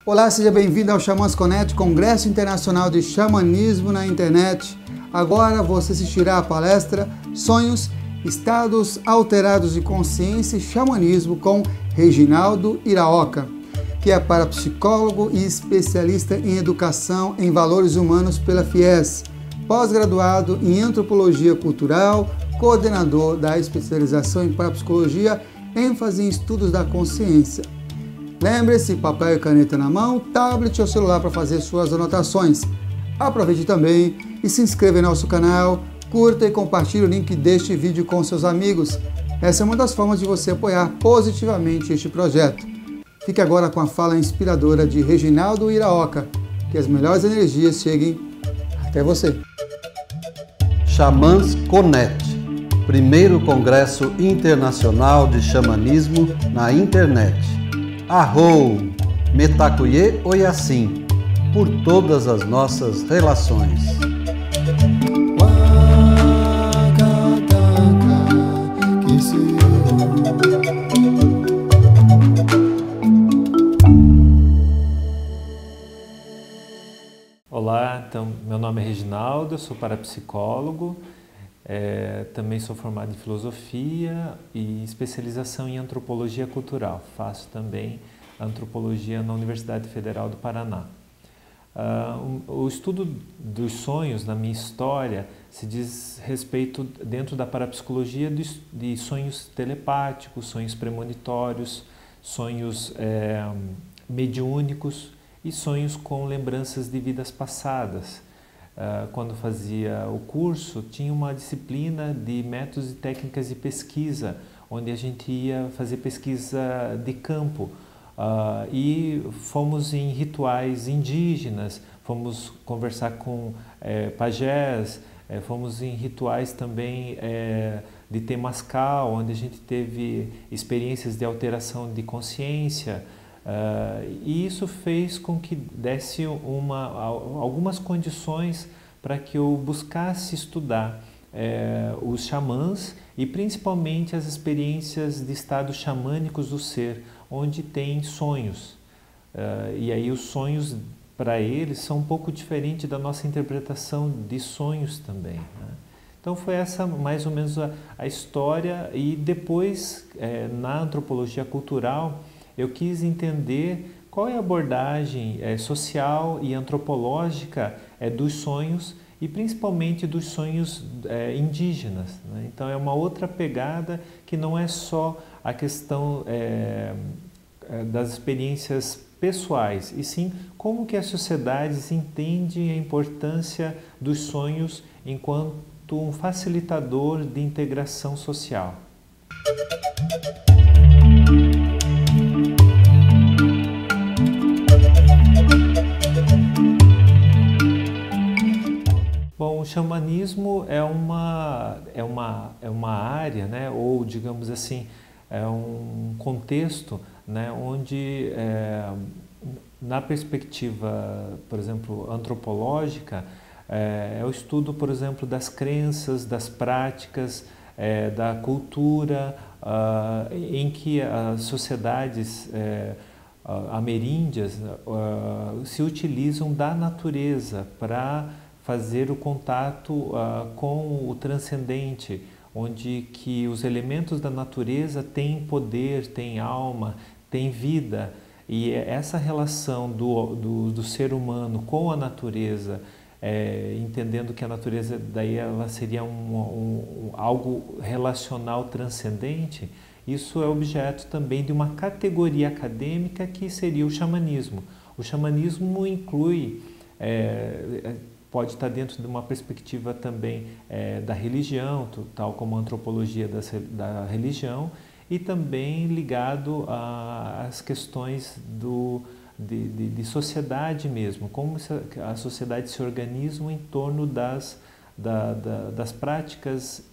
Olá, seja bem-vindo ao Xamãs Connect, Congresso Internacional de Xamanismo na Internet. Agora você assistirá à palestra Sonhos, Estados Alterados de Consciência e Xamanismo com Reginaldo Iraoka, que é parapsicólogo e especialista em Educação em Valores Humanos pela FIES, pós-graduado em Antropologia Cultural, coordenador da especialização em Parapsicologia, ênfase em Estudos da Consciência. Lembre-se, papel e caneta na mão, tablet ou celular para fazer suas anotações. Aproveite também e se inscreva em nosso canal, curta e compartilhe o link deste vídeo com seus amigos. Essa é uma das formas de você apoiar positivamente este projeto. Fique agora com a fala inspiradora de Reginaldo Iraoka. Que as melhores energias cheguem até você. Xamãs Connect, primeiro Congresso Internacional de Xamanismo na Internet. Arrou, Metacuye Oiasim, por todas as nossas relações. Olá, então, meu nome é Reginaldo, eu sou parapsicólogo, também sou formado em filosofia e especialização em antropologia cultural. Faço também antropologia na Universidade Federal do Paraná. O estudo dos sonhos na minha história se diz respeito, dentro da parapsicologia, de sonhos telepáticos, sonhos premonitórios, sonhos mediúnicos e sonhos com lembranças de vidas passadas. Quando fazia o curso, tinha uma disciplina de métodos e técnicas de pesquisa, onde a gente ia fazer pesquisa de campo. E fomos em rituais indígenas, fomos conversar com pajés, fomos em rituais também de Temascal, onde a gente teve experiências de alteração de consciência. E isso fez com que desse algumas condições para que eu buscasse estudar os xamãs e principalmente as experiências de estados xamânicos do ser, onde tem sonhos. E aí os sonhos para eles são um pouco diferentes da nossa interpretação de sonhos também, né? Então foi essa mais ou menos a história. E depois na antropologia cultural eu quis entender qual é a abordagem social e antropológica dos sonhos e principalmente dos sonhos indígenas, né? Então é uma outra pegada que não é só a questão das experiências pessoais, e sim como que as sociedades entendem a importância dos sonhos enquanto um facilitador de integração social. Bom, o xamanismo é uma área, né, ou digamos assim, é um contexto, né, onde na perspectiva, por exemplo, antropológica, é o estudo, por exemplo, das crenças, das práticas, da cultura, em que as sociedades ameríndias se utilizam da natureza para fazer o contato com o transcendente, onde que os elementos da natureza têm poder, têm alma, têm vida, e essa relação do ser humano com a natureza, entendendo que a natureza daí ela seria algo relacional transcendente, isso é objeto também de uma categoria acadêmica que seria o xamanismo. O xamanismo inclui pode estar dentro de uma perspectiva também da religião, tal como a antropologia da religião, e também ligado às questões de sociedade mesmo, como a sociedade se organiza em torno das práticas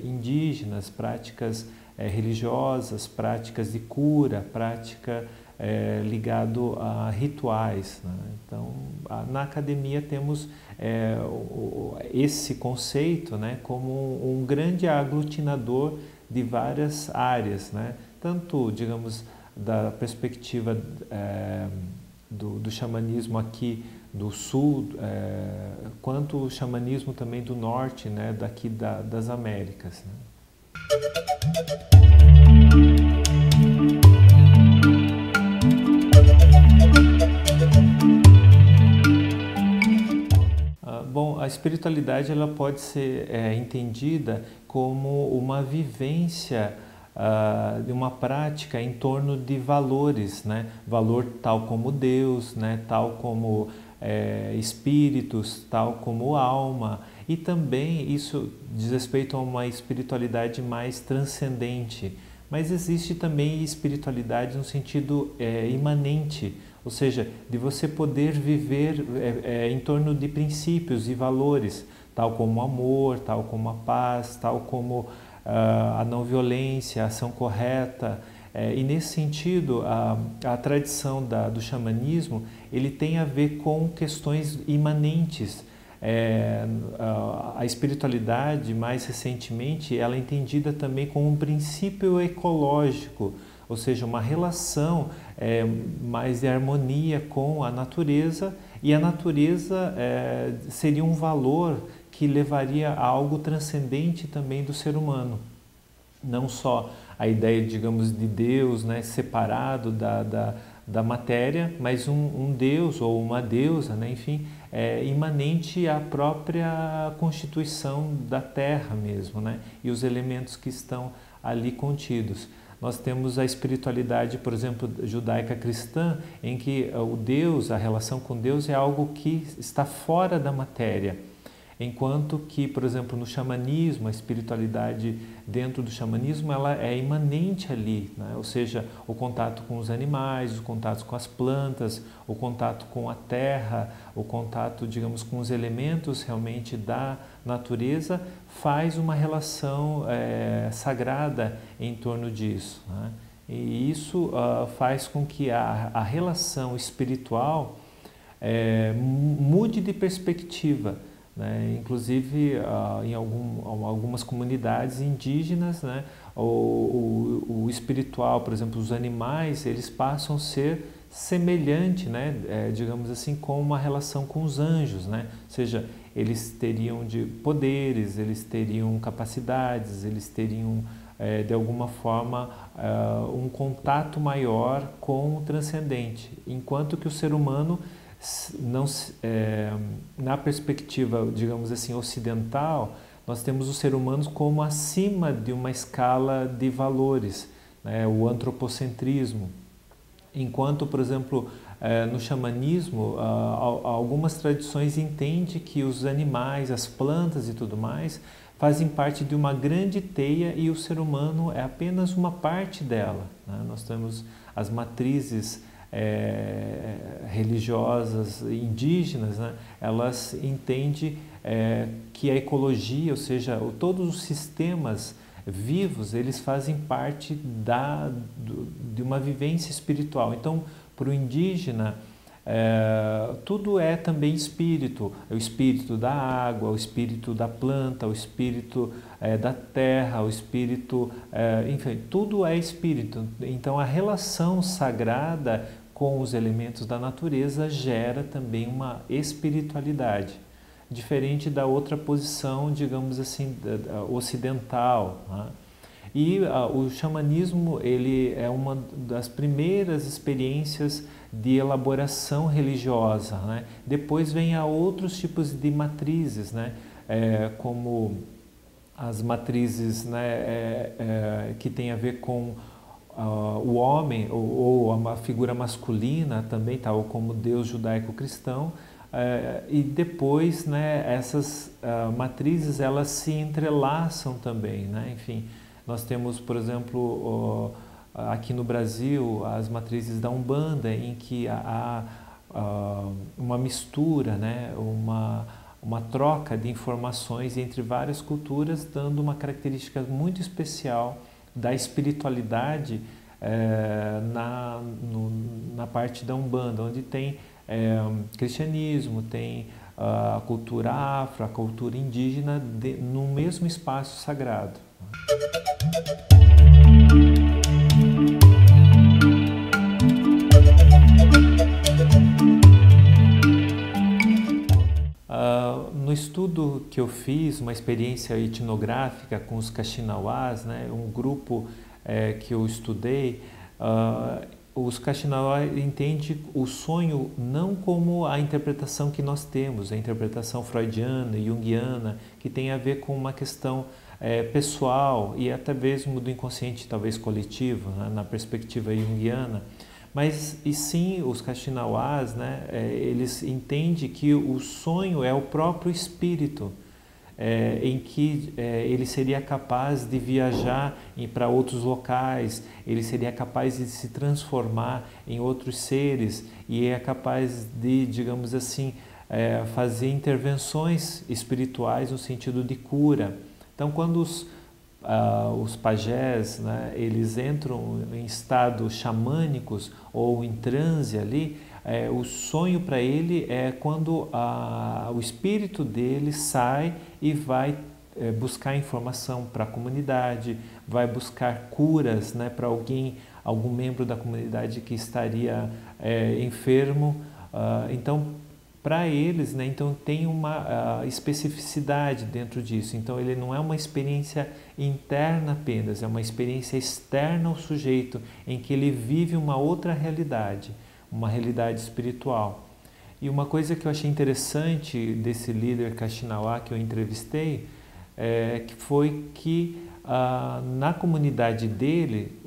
indígenas, práticas religiosas, práticas de cura, prática ligado a rituais, né? Então, na academia temos esse conceito, né, como um grande aglutinador de várias áreas, né? Tanto, digamos, da perspectiva do xamanismo aqui do sul, quanto o xamanismo também do norte, né, daqui das Américas, né? Bom, a espiritualidade ela pode ser entendida como uma vivência de uma prática em torno de valores, né? Valor tal como Deus, né? Tal como espíritos, tal como alma, e também isso diz respeito a uma espiritualidade mais transcendente. Mas existe também espiritualidade no sentido imanente, ou seja, de você poder viver em torno de princípios e valores, tal como o amor, tal como a paz, tal como a não violência, a ação correta. E nesse sentido, a tradição do xamanismo, ele tem a ver com questões imanentes. A espiritualidade, mais recentemente, ela é entendida também como um princípio ecológico, ou seja, uma relação mais de harmonia com a natureza, e a natureza seria um valor que levaria a algo transcendente também do ser humano. Não só a ideia, digamos, de Deus, né, separado da matéria, mas um Deus ou uma deusa, né, enfim, imanente à própria constituição da Terra mesmo, né, e os elementos que estão ali contidos. Nós temos a espiritualidade, por exemplo, judaica cristã, em que o Deus, a relação com Deus é algo que está fora da matéria. Enquanto que, por exemplo, no xamanismo, a espiritualidade dentro do xamanismo, ela é imanente ali, né? Ou seja, o contato com os animais, o contato com as plantas, o contato com a terra, o contato, digamos, com os elementos realmente da natureza, faz uma relação sagrada em torno disso, né? E isso faz com que a relação espiritual mude de perspectiva, né? Inclusive em algumas comunidades indígenas, né, o espiritual, por exemplo, os animais, eles passam a ser semelhante, né, digamos assim, com uma relação com os anjos, né? Ou seja, eles teriam poderes, eles teriam capacidades, eles teriam de alguma forma um contato maior com o transcendente, enquanto que o ser humano não, na perspectiva, digamos assim, ocidental, nós temos o ser humano como acima de uma escala de valores, né, o antropocentrismo. Enquanto, por exemplo, no xamanismo, algumas tradições entendem que os animais, as plantas e tudo mais fazem parte de uma grande teia e o ser humano é apenas uma parte dela, né? Nós temos as matrizes religiosas indígenas, né? Elas entendem que a ecologia, ou seja, todos os sistemas vivos, eles fazem parte de uma vivência espiritual. Então, para o indígena, tudo é também espírito, é o espírito da água, o espírito da planta, o espírito da terra, o espírito, enfim, tudo é espírito. Então a relação sagrada com os elementos da natureza gera também uma espiritualidade, diferente da outra posição, digamos assim, ocidental, né? E o xamanismo, ele é uma das primeiras experiências de elaboração religiosa, né? Depois vem outros tipos de matrizes, né? Como as matrizes, né, que tem a ver com o homem ou a figura masculina também, tal como Deus judaico-cristão. E depois, né, essas matrizes, elas se entrelaçam também, né? Enfim, nós temos, por exemplo, aqui no Brasil, as matrizes da Umbanda, em que há uma mistura, né, uma troca de informações entre várias culturas, dando uma característica muito especial da espiritualidade na parte da Umbanda, onde tem cristianismo, tem a cultura afro, a cultura indígena, no mesmo espaço sagrado. estudo que eu fiz, uma experiência etnográfica com os Kaxinawás, né, um grupo que eu estudei, os Kaxinawás entendem o sonho não como a interpretação que nós temos, a interpretação freudiana, junguiana, que tem a ver com uma questão pessoal e até mesmo do inconsciente, talvez coletivo, né, na perspectiva junguiana. Mas, e sim, os Kaxinawás, né, eles entendem que o sonho é o próprio espírito, em que ele seria capaz de viajar para outros locais, ele seria capaz de se transformar em outros seres e é capaz de, digamos assim, fazer intervenções espirituais no sentido de cura. Então, quando os pajés, né, eles entram em estados xamânicos ou em transe ali, o sonho para ele é quando o espírito dele sai e vai buscar informação para a comunidade, vai buscar curas, né, para algum membro da comunidade que estaria enfermo. Então, para eles, né, então tem uma especificidade dentro disso. Então, ele não é uma experiência interna apenas, é uma experiência externa ao sujeito, em que ele vive uma outra realidade, uma realidade espiritual. E uma coisa que eu achei interessante desse líder Kaxinawa que eu entrevistei, que foi que na comunidade dele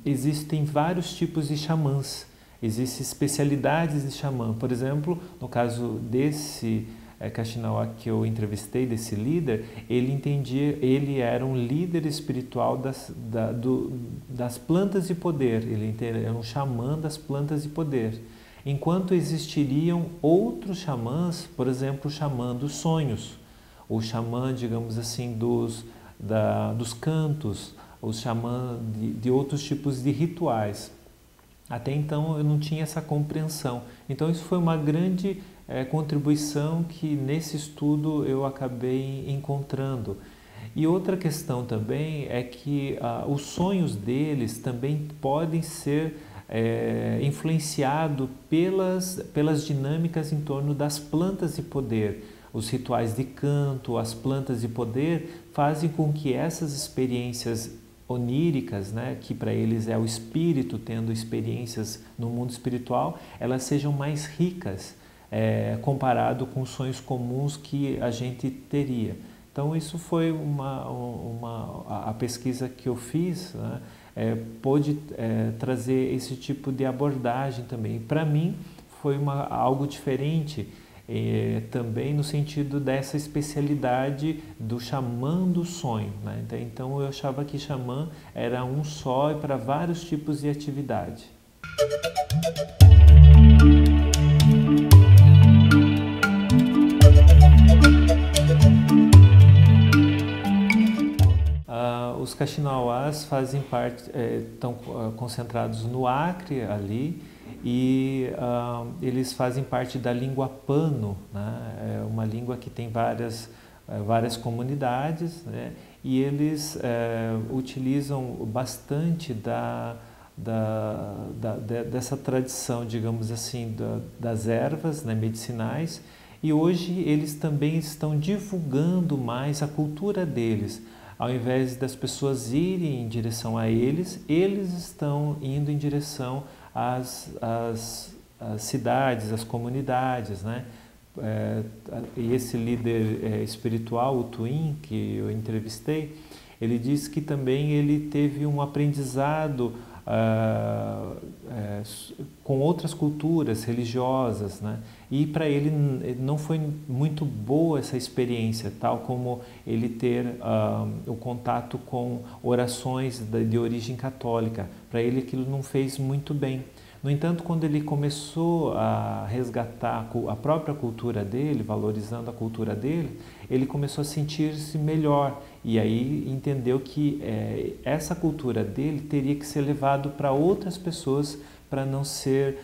existem vários tipos de xamãs. Existem especialidades de xamã. Por exemplo, no caso desse Kaxinawa que eu entrevistei, desse líder, ele era um líder espiritual das plantas de poder, ele era um xamã das plantas de poder. Enquanto existiriam outros xamãs, por exemplo, o xamã dos sonhos, o xamã, digamos assim, dos cantos, o xamã de outros tipos de rituais. Até então eu não tinha essa compreensão. Então isso foi uma grande contribuição que nesse estudo eu acabei encontrando. E outra questão também é que os sonhos deles também podem ser influenciados pelas dinâmicas em torno das plantas de poder. Os rituais de canto, as plantas de poder fazem com que essas experiências oníricas, né, que para eles é o espírito tendo experiências no mundo espiritual, elas sejam mais ricas comparado com os sonhos comuns que a gente teria. Então isso foi a pesquisa que eu fiz, né, pôde trazer esse tipo de abordagem também. Para mim foi algo diferente, também no sentido dessa especialidade do xamã do sonho, né? Então eu achava que xamã era um só e para vários tipos de atividade. Os Kaxinawás fazem parte, estão concentrados no Acre ali, e eles fazem parte da língua Pano, né? É uma língua que tem várias comunidades, né? E eles utilizam bastante dessa tradição, digamos assim, das ervas, né, medicinais, e hoje eles também estão divulgando mais a cultura deles. Ao invés das pessoas irem em direção a eles estão indo em direção às cidades, às comunidades, né? E esse líder espiritual, o Twin, que eu entrevistei, ele disse que também ele teve um aprendizado com outras culturas religiosas, né? E para ele não foi muito boa essa experiência, tal como ele ter o contato com orações de origem católica. Para ele aquilo não fez muito bem. No entanto, quando ele começou a resgatar a própria cultura dele, valorizando a cultura dele, ele começou a sentir-se melhor e aí entendeu que essa cultura dele teria que ser levado para outras pessoas para não ser,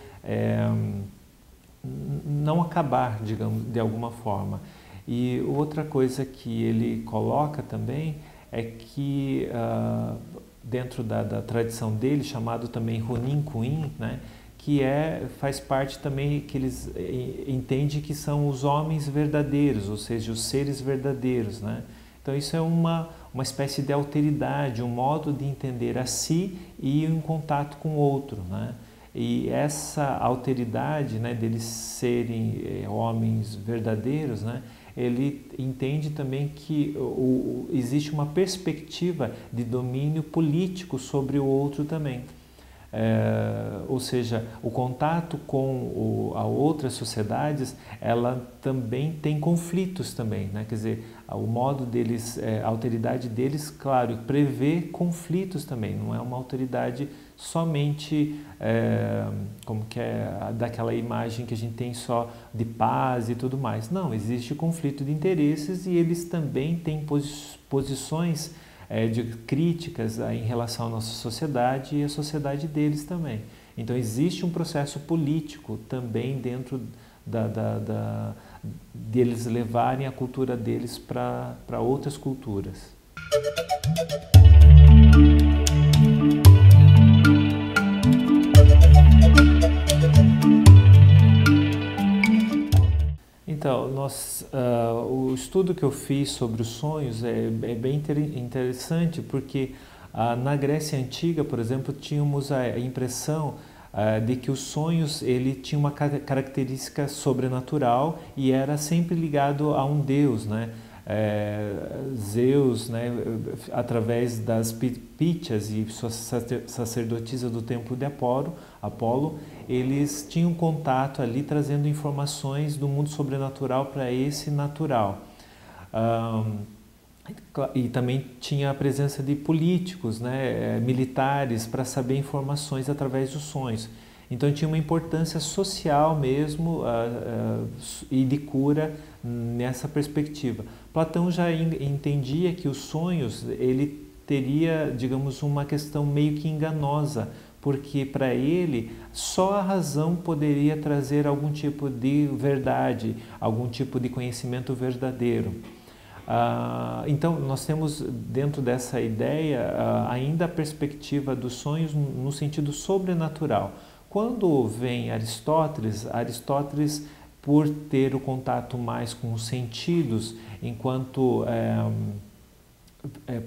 não acabar, digamos, de alguma forma. E outra coisa que ele coloca também é que dentro da tradição dele, chamado também Runin Kuin, né, que faz parte também, que eles entendem que são os homens verdadeiros, ou seja, os seres verdadeiros, né? Então isso é uma espécie de alteridade, um modo de entender a si e em contato com o outro, né? E essa alteridade, né, deles serem homens verdadeiros, né, ele entende também que existe uma perspectiva de domínio político sobre o outro também. Ou seja, o contato com a outras sociedades, ela também tem conflitos também, né? Quer dizer, o modo deles, a alteridade deles, claro, prevê conflitos também, não é uma alteridade somente como que daquela imagem que a gente tem só de paz e tudo mais. Não, existe conflito de interesses e eles também têm posições de críticas em relação à nossa sociedade e à sociedade deles também. Então existe um processo político também dentro deles levarem a cultura deles para outras culturas. Então, o estudo que eu fiz sobre os sonhos é bem interessante porque na Grécia Antiga, por exemplo, tínhamos a impressão de que os sonhos ele tinha uma característica sobrenatural e era sempre ligado a um deus, né? Zeus, né, através das Pítias e suas sacerdotisas do templo de Apolo, eles tinham contato ali trazendo informações do mundo sobrenatural para esse natural. E também tinha a presença de políticos, né, militares, para saber informações através dos sonhos. Então tinha uma importância social mesmo e de cura nessa perspectiva. Platão já entendia que os sonhos ele teria, digamos, uma questão meio que enganosa, porque para ele só a razão poderia trazer algum tipo de verdade, algum tipo de conhecimento verdadeiro. Então nós temos dentro dessa ideia ainda a perspectiva dos sonhos no sentido sobrenatural. Quando vem Aristóteles, por ter o contato mais com os sentidos, enquanto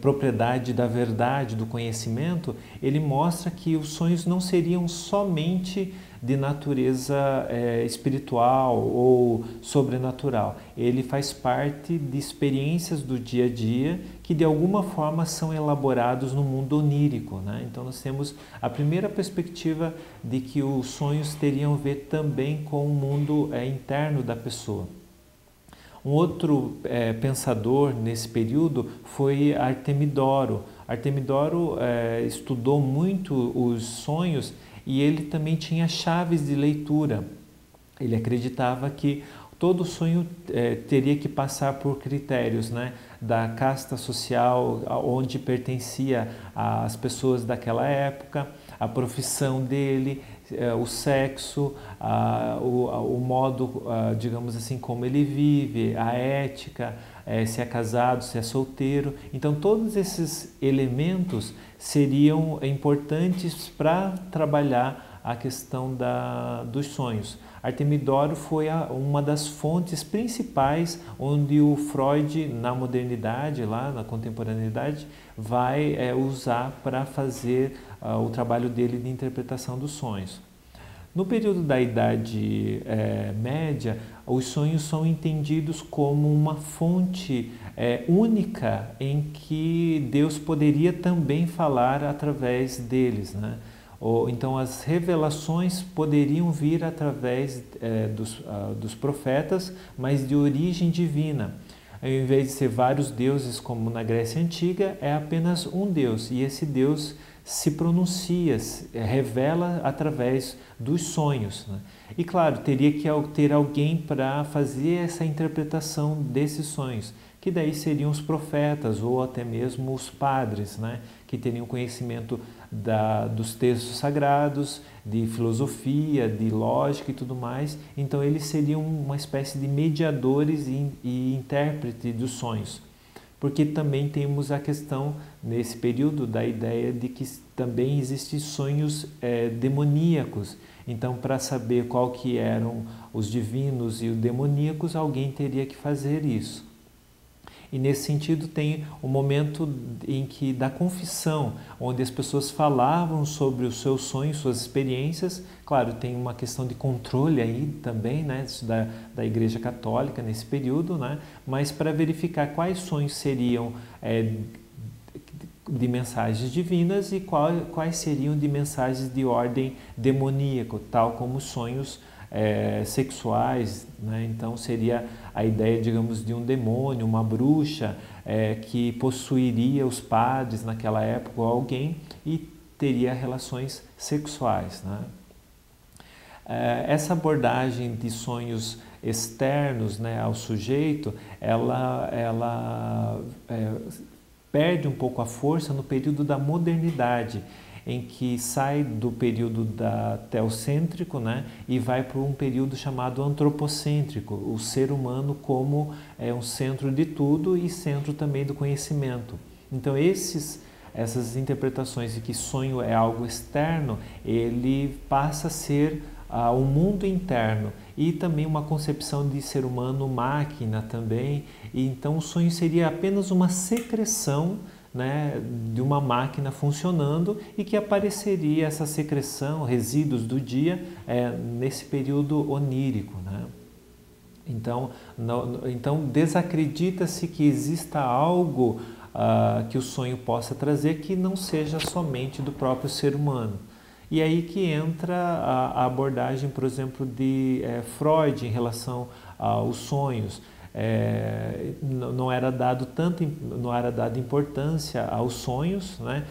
propriedade da verdade, do conhecimento, ele mostra que os sonhos não seriam somente de natureza espiritual ou sobrenatural. Ele faz parte de experiências do dia a dia que de alguma forma são elaborados no mundo onírico, né? Então nós temos a primeira perspectiva de que os sonhos teriam a ver também com o mundo interno da pessoa. Um outro pensador nesse período foi Artemidoro. Artemidoro estudou muito os sonhos e ele também tinha chaves de leitura. Ele acreditava que todo sonho teria que passar por critérios, né, da casta social onde pertencia as pessoas daquela época, a profissão dele, o sexo, o modo, digamos assim, como ele vive, a ética, se é casado, se é solteiro. Então todos esses elementos seriam importantes para trabalhar a questão dos sonhos. Artemidoro foi uma das fontes principais onde o Freud, na modernidade, lá na contemporaneidade, vai usar para fazer o trabalho dele de interpretação dos sonhos. No período da Idade Média, os sonhos são entendidos como uma fonte única em que Deus poderia também falar através deles, né? Então as revelações poderiam vir através dos profetas, mas de origem divina. Ao invés de ser vários deuses como na Grécia Antiga, é apenas um Deus, e esse Deus se pronuncia, revela através dos sonhos, né? E claro, teria que ter alguém para fazer essa interpretação desses sonhos, que daí seriam os profetas ou até mesmo os padres, né? Que teriam conhecimento dos textos sagrados, de filosofia, de lógica e tudo mais. Então eles seriam uma espécie de mediadores e intérpretes dos sonhos. porque também temos a questão, nesse período, da ideia de que também existem sonhos demoníacos. Então, para saber qual que eram os divinos e os demoníacos, alguém teria que fazer isso. E nesse sentido tem o momento em que da confissão, onde as pessoas falavam sobre os seus sonhos, suas experiências. Claro, tem uma questão de controle aí também, né, da Igreja Católica nesse período, né, mas para verificar quais sonhos seriam de mensagens divinas e quais seriam de mensagens de ordem demoníaca, tal como sonhos sexuais, né? Então seria a ideia, digamos, de um demônio, uma bruxa que possuiria os padres naquela época ou alguém e teria relações sexuais, né? Essa abordagem de sonhos externos, né, ao sujeito, ela perde um pouco a força no período da modernidade, em que sai do período teocêntrico, né, e vai para um período chamado antropocêntrico, o ser humano como um centro de tudo e centro também do conhecimento. Então essas interpretações de que sonho é algo externo, ele passa a ser um mundo interno e também uma concepção de ser humano máquina também. E então o sonho seria apenas uma secreção, né, de uma máquina funcionando e que apareceria essa secreção, resíduos do dia, nesse período onírico, né? Então desacredita-se que exista algo que o sonho possa trazer que não seja somente do próprio ser humano. E aí que entra a abordagem, por exemplo, de Freud em relação aos sonhos. Não era dado importância aos sonhos, né?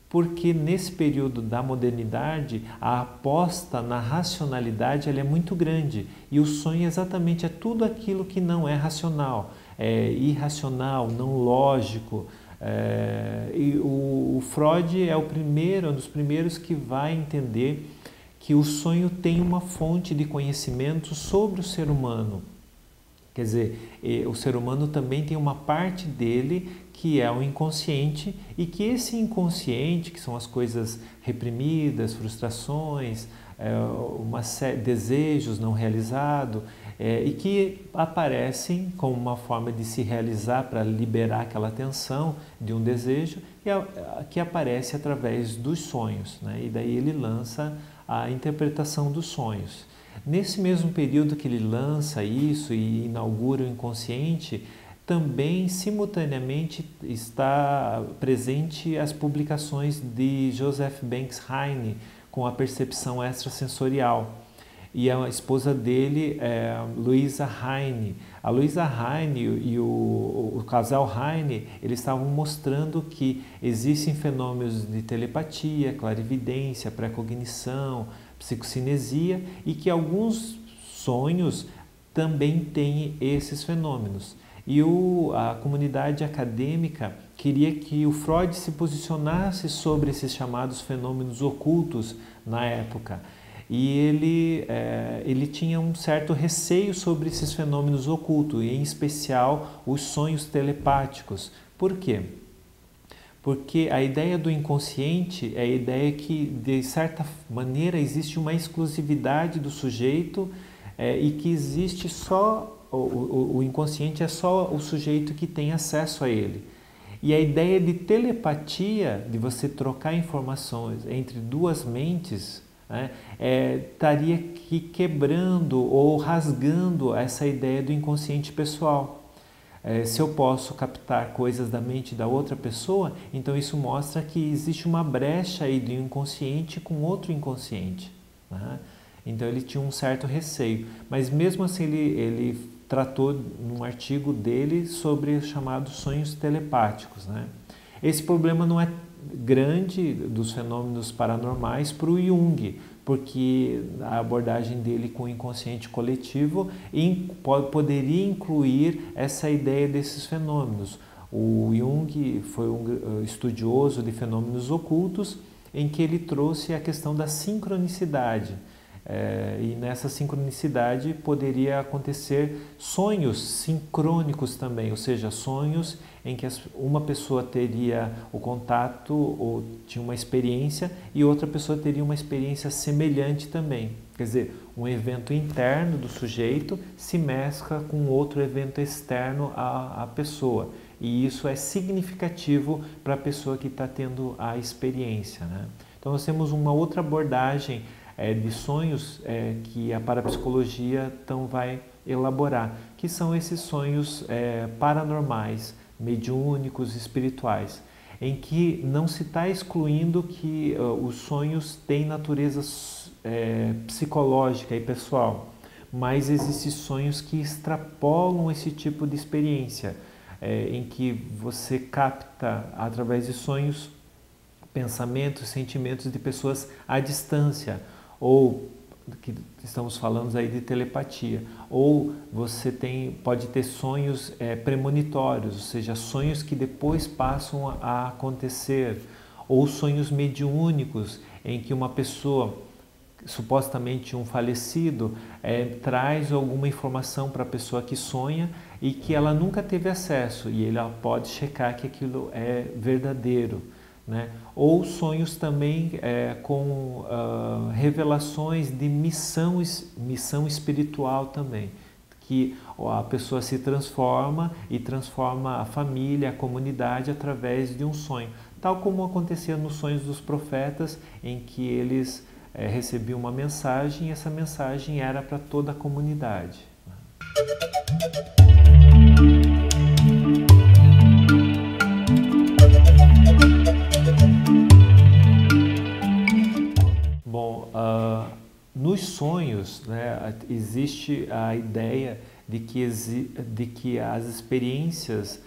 Porque nesse período da modernidade a aposta na racionalidade ela é muito grande e o sonho exatamente é tudo aquilo que não é racional, é irracional, não lógico. E o Freud é um dos primeiros que vai entender que o sonho tem uma fonte de conhecimento sobre o ser humano. Quer dizer, o ser humano também tem uma parte dele que é o inconsciente e que esse inconsciente, que são as coisas reprimidas, frustrações, desejos não realizados, e que aparecem como uma forma de se realizar para liberar aquela tensão de um desejo, que aparece através dos sonhos, né? E daí ele lança a interpretação dos sonhos. Nesse mesmo período que ele lança isso e inaugura o inconsciente, também simultaneamente está presente as publicações de Joseph Banks Heine com a percepção extrasensorial. E a esposa dele é Louisa Heine. A Louisa Heine e o casal Heine, eles estavam mostrando que existem fenômenos de telepatia, clarividência, precognição, psicocinesia e que alguns sonhos também têm esses fenômenos. E a comunidade acadêmica queria que o Freud se posicionasse sobre esses chamados fenômenos ocultos na época. E ele tinha um certo receio sobre esses fenômenos ocultos, e em especial os sonhos telepáticos. Por quê? Porque a ideia do inconsciente é a ideia que, de certa maneira, existe uma exclusividade do sujeito e que existe só, o inconsciente é só o sujeito que tem acesso a ele. E a ideia de telepatia, de você trocar informações entre duas mentes, né, estaria quebrando ou rasgando essa ideia do inconsciente pessoal. Se eu posso captar coisas da mente da outra pessoa, então isso mostra que existe uma brecha aí do inconsciente com outro inconsciente, né? Então ele tinha um certo receio, mas mesmo assim ele tratou num artigo dele sobre os chamados sonhos telepáticos, né? Esse problema não é grande dos fenômenos paranormais para o Jung, porque a abordagem dele com o inconsciente coletivo poderia incluir essa ideia desses fenômenos. O Jung foi um estudioso de fenômenos ocultos em que ele trouxe a questão da sincronicidade. E nessa sincronicidade poderia acontecer sonhos sincrônicos também, ou seja, sonhos em que uma pessoa teria o contato ou tinha uma experiência e outra pessoa teria uma experiência semelhante também. Quer dizer, um evento interno do sujeito se mescla com outro evento externo à pessoa. E isso é significativo para a pessoa que está tendo a experiência, né? Então nós temos uma outra abordagem de sonhos que a parapsicologia então vai elaborar, que são esses sonhos paranormais, mediúnicos, espirituais, em que não se está excluindo que os sonhos têm natureza psicológica e pessoal, mas existem sonhos que extrapolam esse tipo de experiência, em que você capta através de sonhos pensamentos, sentimentos de pessoas à distância, ou que estamos falando aí de telepatia, ou você pode ter sonhos premonitórios, ou seja, sonhos que depois passam a acontecer, ou sonhos mediúnicos, em que uma pessoa, supostamente um falecido, traz alguma informação para a pessoa que sonha e que ela nunca teve acesso, e ela pode checar que aquilo é verdadeiro, né? Ou sonhos também com revelações de missão espiritual também, que a pessoa se transforma e transforma a família, a comunidade através de um sonho, tal como acontecia nos sonhos dos profetas, em que eles recebiam uma mensagem e essa mensagem era para toda a comunidade. Bom, nos sonhos, né, existe a ideia de que as experiências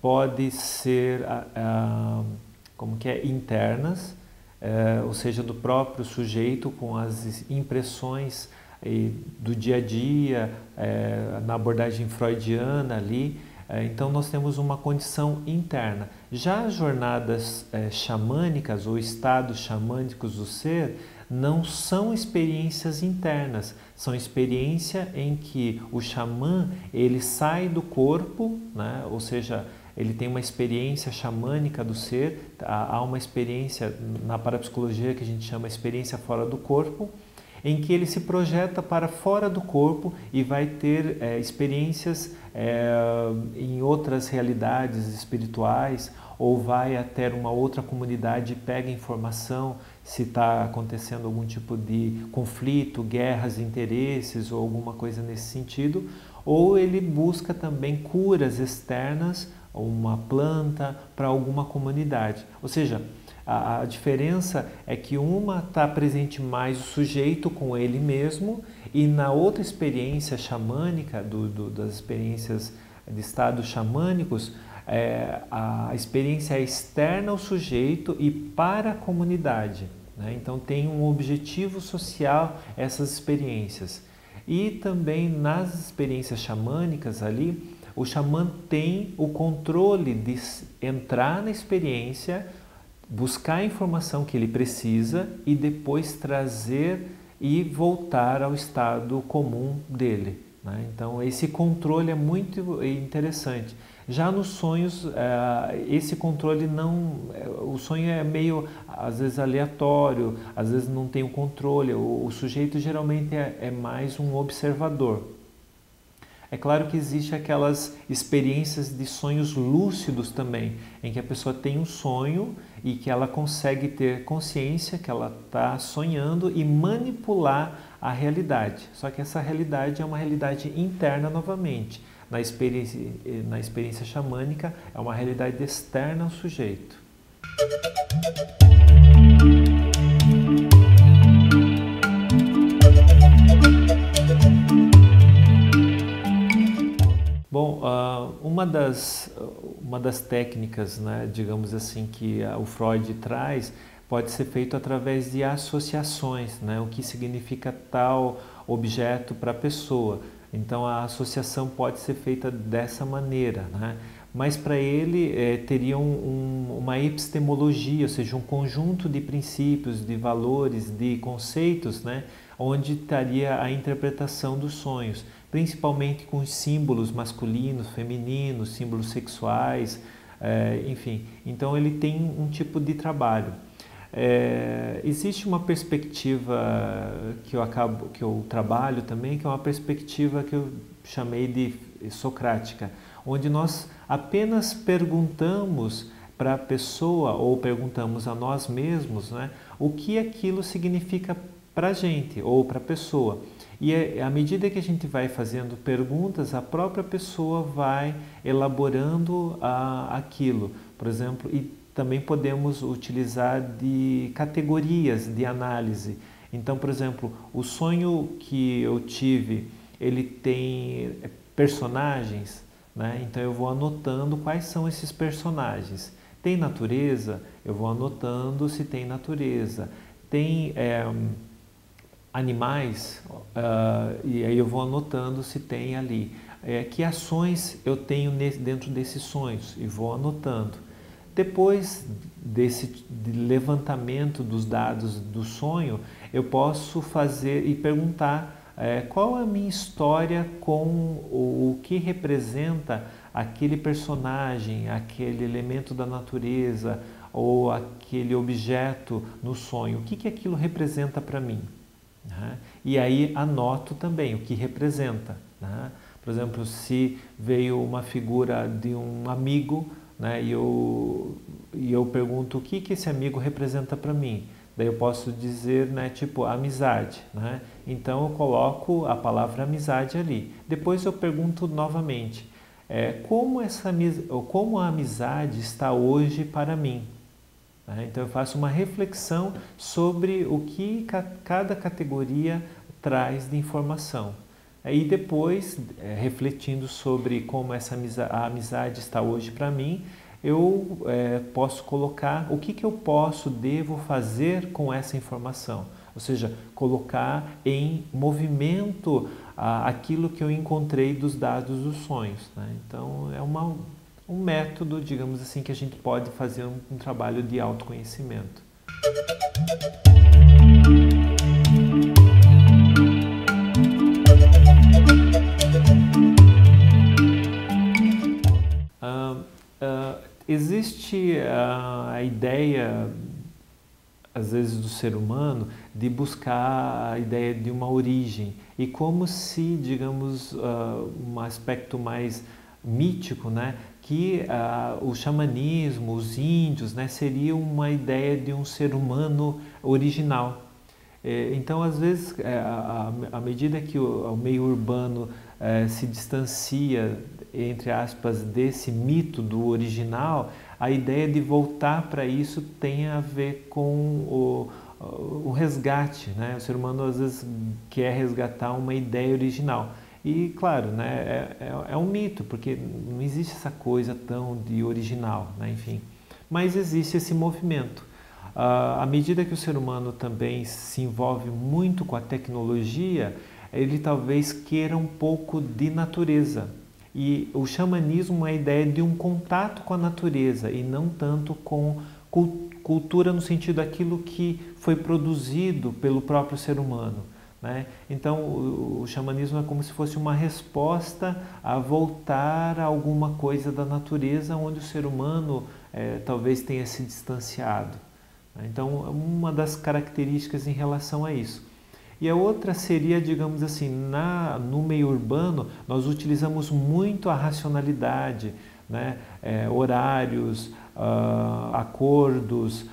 podem ser internas, ou seja, do próprio sujeito com as impressões do dia a dia, na abordagem freudiana ali. Então nós temos uma condição interna. Já as jornadas xamânicas ou estados xamânicos do ser não são experiências internas, são experiências em que o xamã ele sai do corpo, né? Ou seja, ele tem uma experiência xamânica do ser. Há uma experiência na parapsicologia que a gente chama experiência fora do corpo, em que ele se projeta para fora do corpo e vai ter experiências em outras realidades espirituais, ou vai até uma outra comunidade e pega informação se está acontecendo algum tipo de conflito, guerras, interesses ou alguma coisa nesse sentido, ou ele busca também curas externas, uma planta para alguma comunidade. Ou seja, a diferença é que uma está presente mais o sujeito com ele mesmo, e na outra experiência xamânica, das experiências de estados xamânicos, a experiência é externa ao sujeito e para a comunidade, né? Então tem um objetivo social essas experiências. E também nas experiências xamânicas ali, o xamã tem o controle de entrar na experiência, buscar a informação que ele precisa e depois trazer e voltar ao estado comum dele, né? Então esse controle é muito interessante. Já nos sonhos, esse controle não... O sonho é meio, às vezes, aleatório, às vezes não tem o controle. O sujeito geralmente é mais um observador. É claro que existe aquelas experiências de sonhos lúcidos também, em que a pessoa tem um sonho e que ela consegue ter consciência que ela está sonhando e manipular a realidade. Só que essa realidade é uma realidade interna novamente. Na experiência xamânica, é uma realidade externa ao sujeito. Bom, uma das técnicas, né, digamos assim, que o Freud traz, pode ser feito através de associações, né, o que significa tal objeto para a pessoa. Então a associação pode ser feita dessa maneira, né? Mas para ele teria uma epistemologia, ou seja, um conjunto de princípios, de valores, de conceitos, né? onde estaria a interpretação dos sonhos, principalmente com símbolos masculinos, femininos, símbolos sexuais, enfim. Então ele tem um tipo de trabalho. Existe uma perspectiva que eu trabalho também, que é uma perspectiva que eu chamei de socrática, onde nós apenas perguntamos para a pessoa ou perguntamos a nós mesmos, né, o que aquilo significa para a gente ou para a pessoa. E à medida que a gente vai fazendo perguntas, a própria pessoa vai elaborando aquilo. Por exemplo, e também podemos utilizar de categorias de análise. Então, por exemplo, o sonho que eu tive, ele tem personagens, né? Então eu vou anotando quais são esses personagens. Tem natureza? Eu vou anotando se tem natureza. Tem animais? E aí eu vou anotando se tem ali. Que ações eu tenho dentro desses sonhos? E vou anotando. Depois desse levantamento dos dados do sonho, eu posso fazer e perguntar qual a minha história com o que representa aquele personagem, aquele elemento da natureza ou aquele objeto no sonho. O que aquilo representa para mim? Né? E aí anoto também o que representa. Né? Por exemplo, se veio uma figura de um amigo, né, e eu pergunto o que esse amigo representa para mim. Daí eu posso dizer, né, tipo, amizade. Né? Então eu coloco a palavra amizade ali. Depois eu pergunto novamente, como a amizade está hoje para mim? Né? Então eu faço uma reflexão sobre o que cada categoria traz de informação. Aí depois, refletindo sobre como a amizade está hoje para mim, eu posso colocar o que eu devo fazer com essa informação. Ou seja, colocar em movimento aquilo que eu encontrei dos dados dos sonhos. Né? Então é um método, digamos assim, que a gente pode fazer um trabalho de autoconhecimento. Existe a ideia, às vezes, do ser humano de buscar a ideia de uma origem e como se, digamos, um aspecto mais mítico, né, que o xamanismo, os índios, né, seria uma ideia de um ser humano original. Então, às vezes, à medida que o meio urbano se distancia, entre aspas, desse mito do original, a ideia de voltar para isso tem a ver com o resgate, né? O ser humano às vezes quer resgatar uma ideia original. E claro, né, é um mito, porque não existe essa coisa tão de original, né? Enfim. Mas existe esse movimento. À medida que o ser humano também se envolve muito com a tecnologia, ele talvez queira um pouco de natureza. E o xamanismo é a ideia de um contato com a natureza e não tanto com cultura no sentido daquilo que foi produzido pelo próprio ser humano. Né? Então o xamanismo é como se fosse uma resposta a voltar a alguma coisa da natureza onde o ser humano talvez tenha se distanciado. Então uma das características em relação a isso. E a outra seria, digamos assim, no meio urbano, nós utilizamos muito a racionalidade, né? Horários, acordos,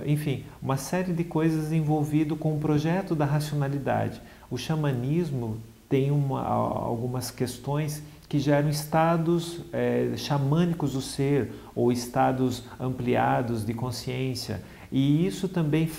enfim, uma série de coisas envolvidas com o projeto da racionalidade. O xamanismo tem algumas questões que geram estados xamânicos do ser, ou estados ampliados de consciência. E isso também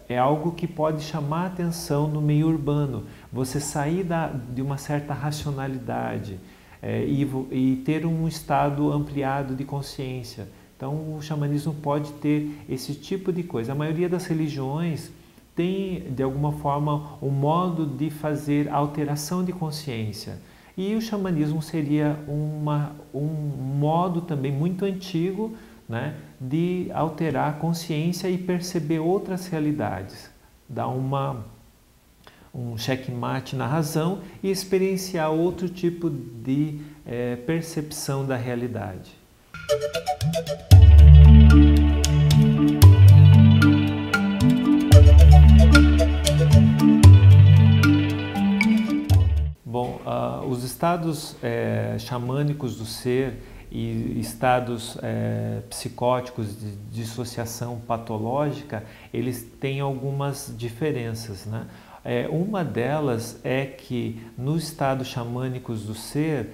é algo que pode chamar a atenção no meio urbano. Você sair de uma certa racionalidade e ter um estado ampliado de consciência. Então o xamanismo pode ter esse tipo de coisa. A maioria das religiões tem, de alguma forma, um modo de fazer alteração de consciência. E o xamanismo seria um modo também muito antigo, né, de alterar a consciência e perceber outras realidades. dar um checkmate na razão e experienciar outro tipo de percepção da realidade. Bom, os estados xamânicos do ser e estados psicóticos de dissociação patológica, eles têm algumas diferenças, né? Uma delas é que nos estados xamânicos do ser,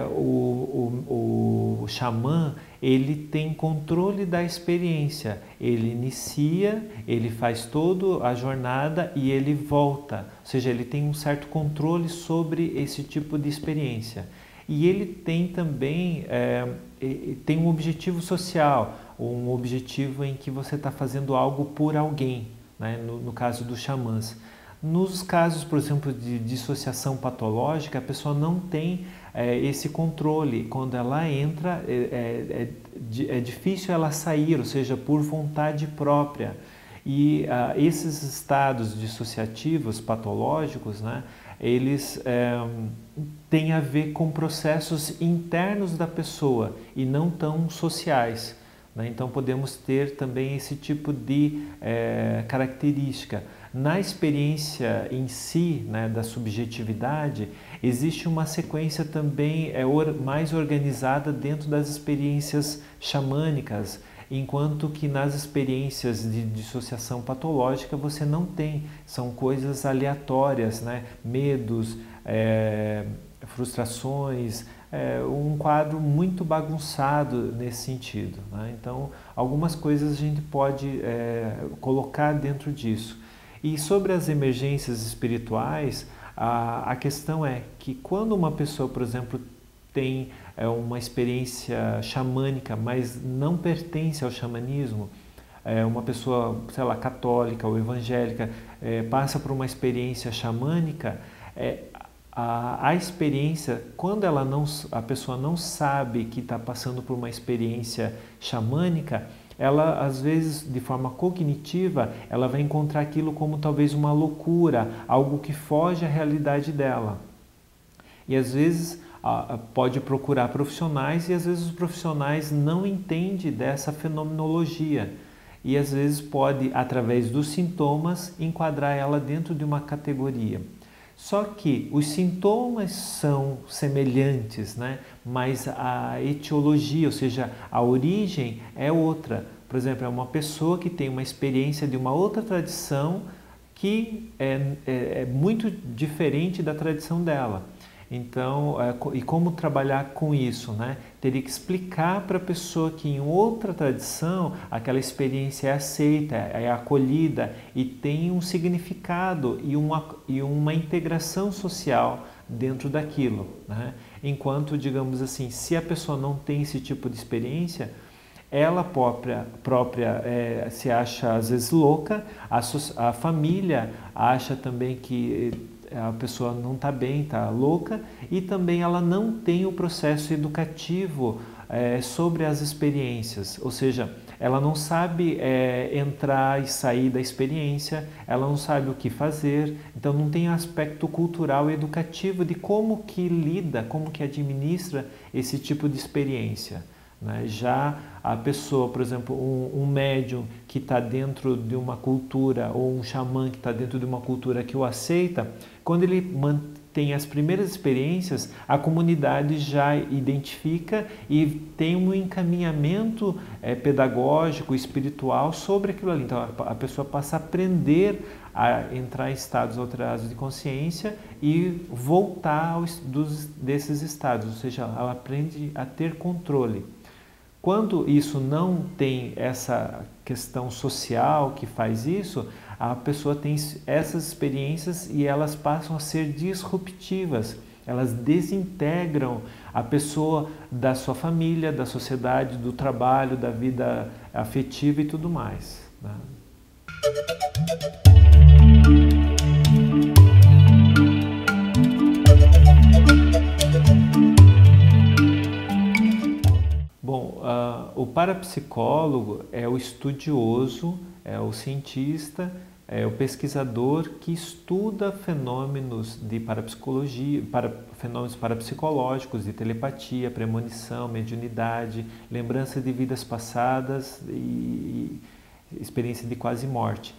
o xamã ele tem controle da experiência, ele inicia, ele faz toda a jornada e ele volta, ou seja, ele tem um certo controle sobre esse tipo de experiência. E ele tem também tem um objetivo social, um objetivo em que você está fazendo algo por alguém, né? No caso dos xamãs. Nos casos, por exemplo, de dissociação patológica, a pessoa não tem esse controle. Quando ela entra, é difícil ela sair, ou seja, por vontade própria. E esses estados dissociativos patológicos, né, eles têm a ver com processos internos da pessoa e não tão sociais, né? Então podemos ter também esse tipo de característica. Na experiência em si, né, da subjetividade, existe uma sequência também mais organizada dentro das experiências xamânicas, enquanto que nas experiências de dissociação patológica você não tem, são coisas aleatórias, né? Medos, frustrações, um quadro muito bagunçado nesse sentido, né? Então, algumas coisas a gente pode colocar dentro disso. E sobre as emergências espirituais, a questão é que quando uma pessoa, por exemplo, tem uma experiência xamânica, mas não pertence ao xamanismo, uma pessoa, sei lá, católica ou evangélica, passa por uma experiência xamânica, a experiência, quando a pessoa não sabe que está passando por uma experiência xamânica, ela, às vezes, de forma cognitiva, ela vai encontrar aquilo como talvez uma loucura, algo que foge à realidade dela. E, às vezes, pode procurar profissionais e, às vezes, os profissionais não entendem dessa fenomenologia. E, às vezes, pode, através dos sintomas, enquadrar ela dentro de uma categoria. Só que os sintomas são semelhantes, né? Mas a etiologia, ou seja, a origem é outra. Por exemplo, é uma pessoa que tem uma experiência de uma outra tradição que é muito diferente da tradição dela. Então, e como trabalhar com isso, né? Teria que explicar para a pessoa que em outra tradição aquela experiência é aceita, é acolhida e tem um significado e uma integração social dentro daquilo, né? Enquanto, digamos assim, se a pessoa não tem esse tipo de experiência, ela própria se acha às vezes louca, a família acha também que a pessoa não está bem, está louca, e também ela não tem o processo educativo sobre as experiências, ou seja, ela não sabe entrar e sair da experiência, ela não sabe o que fazer, então não tem aspecto cultural e educativo de como que lida, como que administra esse tipo de experiência, né? Já a pessoa, por exemplo, um médium que está dentro de uma cultura ou um xamã que está dentro de uma cultura que o aceita, quando ele tem as primeiras experiências, a comunidade já identifica e tem um encaminhamento pedagógico, espiritual sobre aquilo ali. Então a pessoa passa a aprender a entrar em estados alterados de consciência e voltar desses estados, ou seja, ela aprende a ter controle. Quando isso não tem essa questão social que faz isso, a pessoa tem essas experiências e elas passam a ser disruptivas, elas desintegram a pessoa da sua família, da sociedade, do trabalho, da vida afetiva e tudo mais, né? Bom, o parapsicólogo é o estudioso, é o cientista é o pesquisador que estuda fenômenos de parapsicologia, fenômenos parapsicológicos, de telepatia, premonição, mediunidade, lembrança de vidas passadas e experiência de quase morte.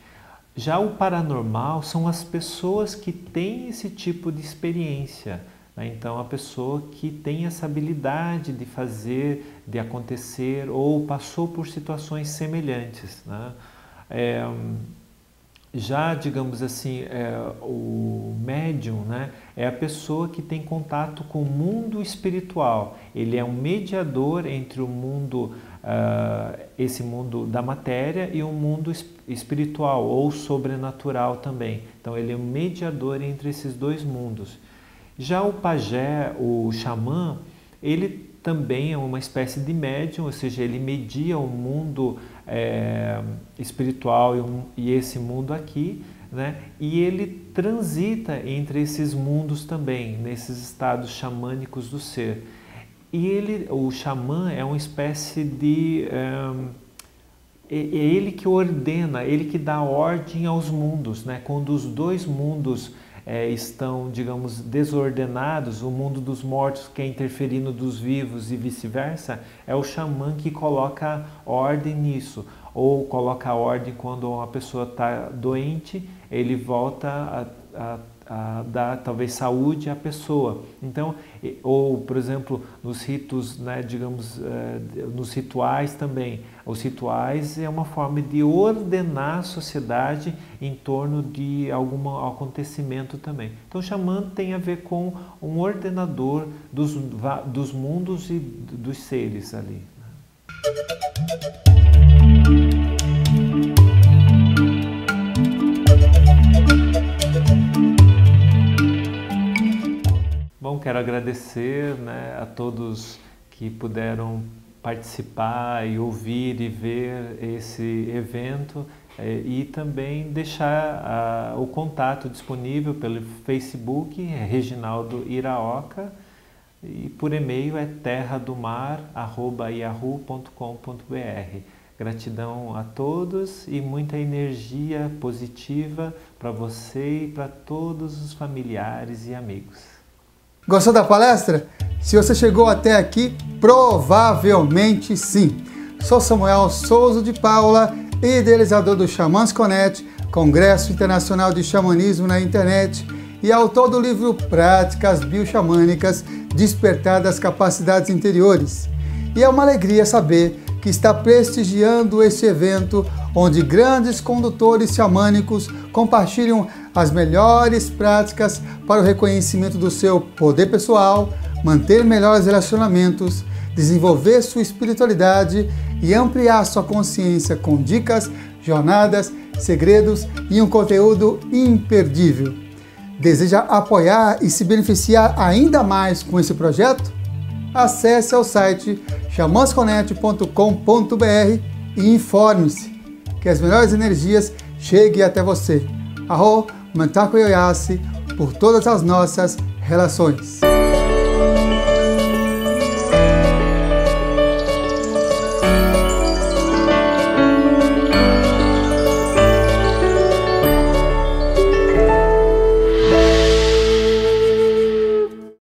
Já o paranormal são as pessoas que têm esse tipo de experiência, né? Então, a pessoa que tem essa habilidade de fazer, de acontecer ou passou por situações semelhantes, né? Já, digamos assim, o médium, né, é a pessoa que tem contato com o mundo espiritual. Ele é um mediador entre o mundo, esse mundo da matéria e o mundo espiritual ou sobrenatural também. Então, ele é um mediador entre esses dois mundos. Já o pajé, o xamã, ele também é uma espécie de médium, ou seja, ele media o mundo espiritual e esse mundo aqui, né? E ele transita entre esses mundos também, nesses estados xamânicos do ser. E o xamã é uma espécie de... é ele que ordena, ele que dá ordem aos mundos, né? Quando os dois mundos estão, digamos, desordenados, o mundo dos mortos quer interferir no dos vivos e vice-versa, é o xamã que coloca ordem nisso, ou coloca ordem quando uma pessoa está doente, ele volta a dar talvez saúde à pessoa. Então, ou por exemplo, nos ritos, né, digamos, nos rituais também. Os rituais é uma forma de ordenar a sociedade em torno de algum acontecimento também. Então, o xamã tem a ver com um ordenador dos mundos e dos seres ali. Bom, quero agradecer, né, a todos que puderam participar e ouvir e ver esse evento e também deixar o contato disponível pelo Facebook, Reginaldo Iraoka, e por e-mail é terradomar@yahoo.com.br. Gratidão a todos e muita energia positiva para você e para todos os familiares e amigos. Gostou da palestra? Se você chegou até aqui, provavelmente sim. Sou Samuel Souza de Paula, idealizador do Xamãs Connect, Congresso Internacional de Xamanismo na Internet, e autor do livro Práticas Bioxamânicas, Despertar das Capacidades Interiores. E é uma alegria saber que está prestigiando esse evento, onde grandes condutores xamânicos compartilham as melhores práticas para o reconhecimento do seu poder pessoal, manter melhores relacionamentos, desenvolver sua espiritualidade e ampliar sua consciência com dicas, jornadas, segredos e um conteúdo imperdível. Deseja apoiar e se beneficiar ainda mais com esse projeto? Acesse ao site xamansconnect.com.br e informe-se que as melhores energias cheguem até você. Arro Mantaku Yoyasi por todas as nossas relações.